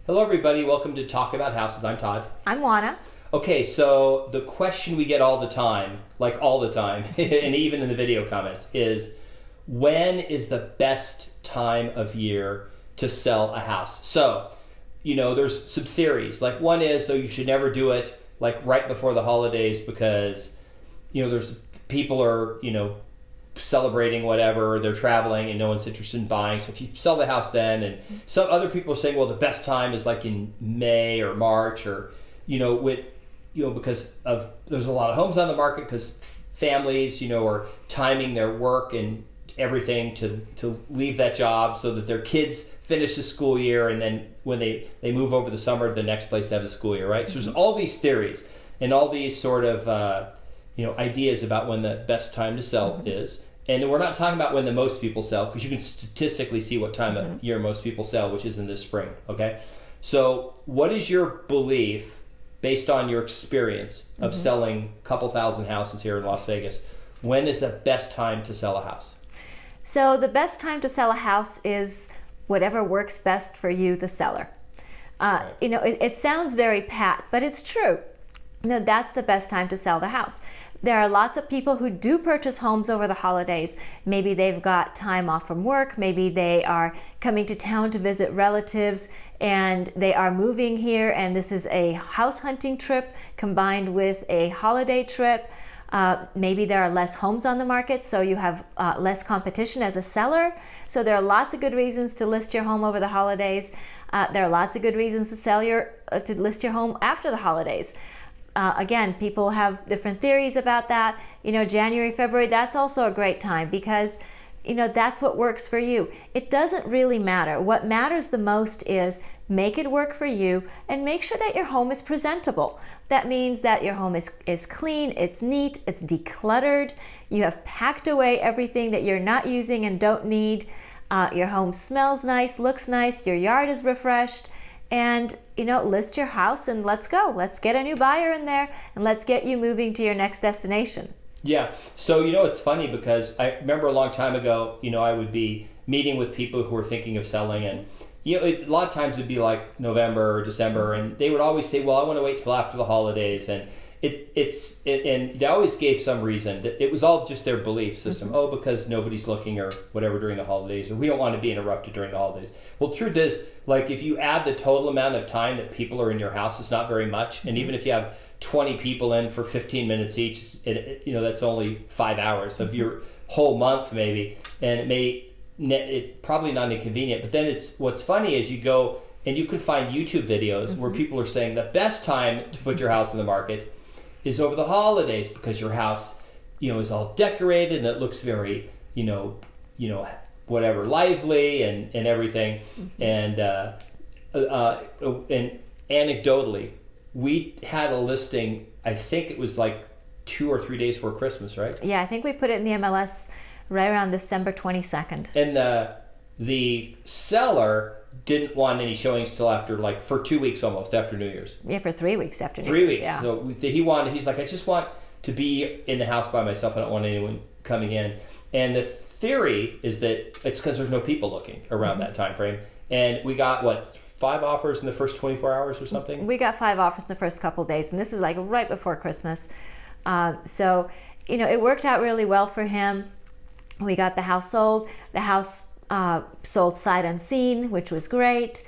Hello, everybody. Welcome to Talk About Houses. I'm Todd. I'm Oana. Okay, so the question we get all the time, and even in the video comments, is when is the best time of year to sell a house? So, there's some theories. Like one is, though, you should never do it like right before the holidays because, there's people are, celebrating whatever, they're traveling and no one's interested in buying. So if you sell the house then, and some other people are saying, well, the best time is like in May or March or, because of there's a lot of homes on the market because families, are timing their work and everything to leave that job so that their kids finish the school year, and then when they move over the summer to the next place to have the school year, right? So there's all these theories and all these sort of ideas about when the best time to sell is. And we're not talking about when the most people sell, because you can statistically see what time of year most people sell, which is in this spring, okay? So what is your belief, based on your experience of selling a couple thousand houses here in Las Vegas, when is the best time to sell a house? So the best time to sell a house is whatever works best for you, the seller. Right. It sounds very pat, but it's true. That's the best time to sell the house. There are lots of people who do purchase homes over the holidays. Maybe they've got time off from work. Maybe they are coming to town to visit relatives and they are moving here, and this is a house hunting trip combined with a holiday trip. Maybe there are less homes on the market, so you have less competition as a seller. So there are lots of good reasons to list your home over the holidays. There are lots of good reasons to list your home after the holidays. Again, people have different theories about that. January, February, that's also a great time because, that's what works for you. It doesn't really matter. What matters the most is make it work for you and make sure that your home is presentable. That means that your home is clean, it's neat, it's decluttered. You have packed away everything that you're not using and don't need. Your home smells nice, looks nice, your yard is refreshed. And, list your house and let's go. Let's get a new buyer in there and let's get you moving to your next destination. Yeah. So, it's funny because I remember a long time ago, I would be meeting with people who were thinking of selling, and, a lot of times it'd be like November or December, and they would always say, well, I want to wait till after the holidays. And and they always gave some reason. It was all just their belief system. Oh, because nobody's looking or whatever during the holidays, or we don't want to be interrupted during the holidays. Well, truth is, like if you add the total amount of time that people are in your house, it's not very much. And even if you have 20 people in for 15 minutes each, that's only 5 hours of your whole month maybe. And it's probably not inconvenient. But then what's funny is you go and you can find YouTube videos where people are saying the best time to put your house in the market is over the holidays because your house, is all decorated and it looks very, whatever, lively and everything. And anecdotally, we had a listing, I think it was like 2 or 3 days before Christmas, right? Yeah, I think we put it in the MLS right around December 22nd. And the seller didn't want any showings till after, for 2 weeks almost after New Year's. Yeah, for 3 weeks after New 3 Year's. weeks. Yeah. So he's like, I just want to be in the house by myself. I don't want anyone coming in. And the theory is that it's because there's no people looking around that time frame. And we got 5 offers in the first 24 hours or something? We got 5 offers in the first couple of days, and this is like right before Christmas. So it worked out really well for him. We got the house sold. The house sold sight unseen, which was great.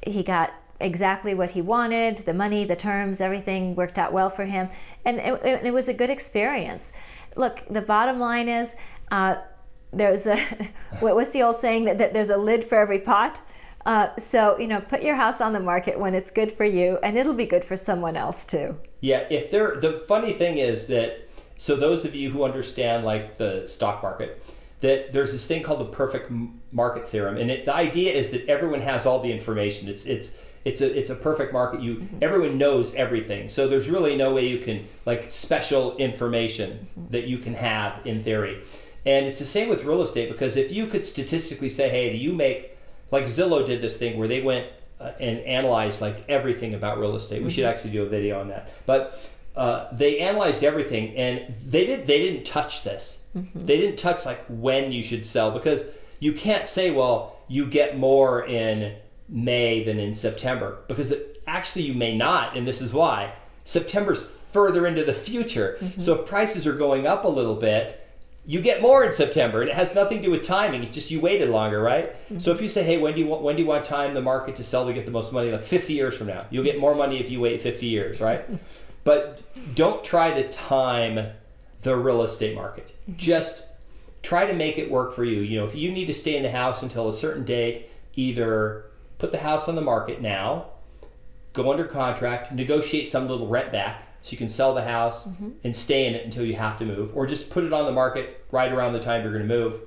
He got exactly what he wanted, the money, the terms, everything worked out well for him. And it was a good experience. Look, the bottom line is there's what's the old saying that there's a lid for every pot? So, put your house on the market when it's good for you, and it'll be good for someone else too. Yeah, the funny thing is that, so those of you who understand the stock market, that there's this thing called the perfect market theorem, and the idea is that everyone has all the information. It's a perfect market. Everyone knows everything. So there's really no way you can special information that you can have in theory. And it's the same with real estate, because if you could statistically say, hey, do you make, Zillow did this thing where they went and analyzed everything about real estate. We should actually do a video on that. But they analyzed everything, and they didn't touch this. They didn't touch when you should sell, because you can't say, well, you get more in May than in September, because actually you may not, and this is why. September's further into the future. So if prices are going up a little bit, you get more in September, and it has nothing to do with timing. It's just you waited longer, right? So if you say, hey, when do you want time the market to sell to get the most money? Like 50 years from now. You'll get more money if you wait 50 years, right? But don't try to time the real estate market. Just try to make it work for you. You know, if you need to stay in the house until a certain date, either put the house on the market now, go under contract, negotiate some little rent back, so you can sell the house and stay in it until you have to move, or just put it on the market right around the time you're going to move,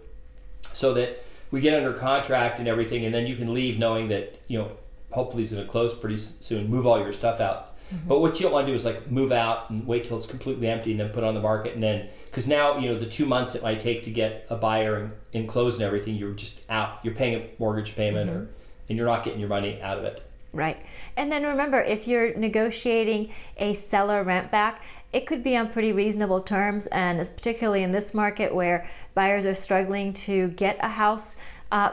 so that we get under contract and everything, and then you can leave knowing that, you know, hopefully it's going to close pretty soon. Move all your stuff out. But what you don't want to do is like move out and wait till it's completely empty and then put it on the market, and then, because now, you know, the 2 months it might take to get a buyer and close and everything, you're just out. You're paying a mortgage payment, and you're not getting your money out of it. Right. And then remember, if you're negotiating a seller rent back, it could be on pretty reasonable terms, and particularly in this market where buyers are struggling to get a house,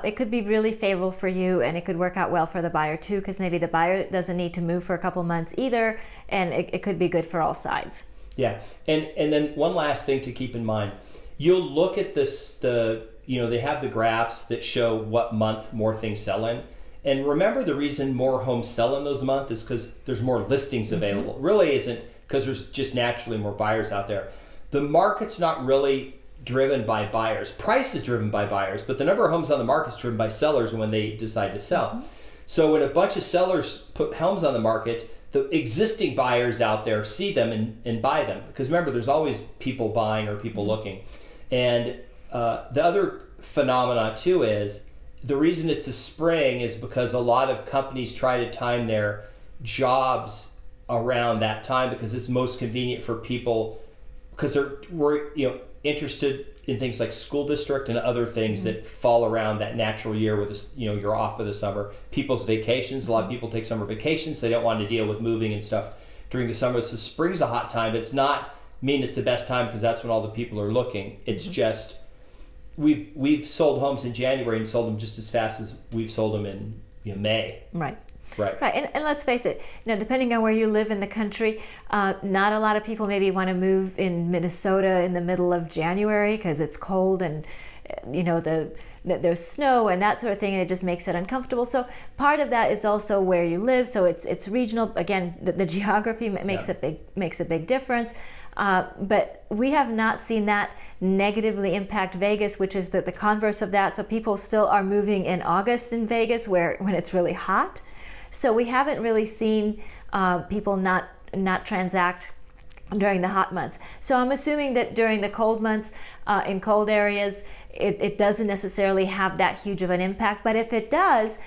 it could be really favorable for you, and it could work out well for the buyer too, because maybe the buyer doesn't need to move for a couple months either, and it could be good for all sides. Yeah. And then one last thing to keep in mind, you'll look at this, they have the graphs that show what month more things sell in. And remember, the reason more homes sell in those months is because there's more listings available. It really isn't because there's just naturally more buyers out there. The market's not really driven by buyers. Price is driven by buyers, but the number of homes on the market is driven by sellers when they decide to sell. So when a bunch of sellers put homes on the market, the existing buyers out there see them and buy them. Because remember, there's always people buying or people looking. And the other phenomena too is, the reason it's a spring is because a lot of companies try to time their jobs around that time, because it's most convenient for people, because we're interested in things like school district and other things that fall around that natural year where you're off for the summer. People's vacations, a lot of people take summer vacations. They don't want to deal with moving and stuff during the summer. So spring's a hot time. It's not mean it's the best time because that's when all the people are looking. It's just we've sold homes in January and sold them just as fast as we've sold them in May. Right. Right. And let's face it, depending on where you live in the country, not a lot of people maybe want to move in Minnesota in the middle of January because it's cold and there's snow and that sort of thing, and it just makes it uncomfortable. So part of that is also where you live. So it's regional. Again, the geography makes a big difference. But we have not seen that negatively impact Vegas, which is the converse of that. So people still are moving in August in Vegas when it's really hot. So we haven't really seen people not transact during the hot months. So I'm assuming that during the cold months, in cold areas, it doesn't necessarily have that huge of an impact. But if it does,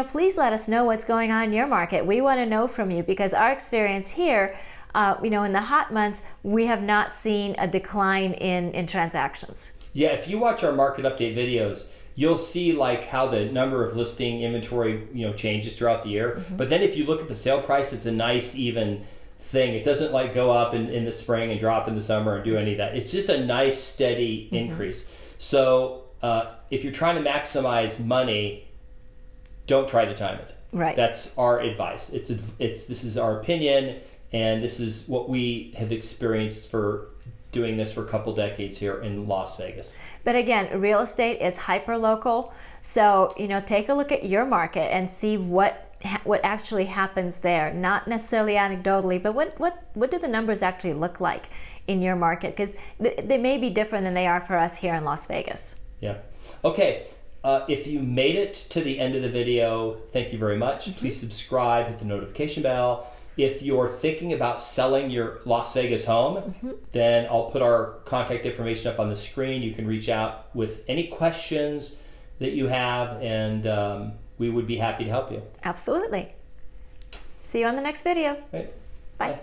please let us know what's going on in your market. We want to know from you, because our experience here, in the hot months, we have not seen a decline in transactions. Yeah, if you watch our market update videos, you'll see like how the number of listing inventory changes throughout the year. But then if you look at the sale price, it's a nice even thing. It doesn't like go up in the spring and drop in the summer and do any of that. It's just a nice steady increase. So if you're trying to maximize money, don't try to time it. Right. That's our advice. This is our opinion, and this is what we have experienced for doing this for a couple decades here in Las Vegas. But again, real estate is hyper local. So, take a look at your market and see what actually happens there. Not necessarily anecdotally, but what do the numbers actually look like in your market? Because they may be different than they are for us here in Las Vegas. Yeah. Okay. If you made it to the end of the video, thank you very much. Please subscribe, hit the notification bell. If you're thinking about selling your Las Vegas home, then I'll put our contact information up on the screen. You can reach out with any questions that you have, and we would be happy to help you. Absolutely. See you on the next video. Right. Bye.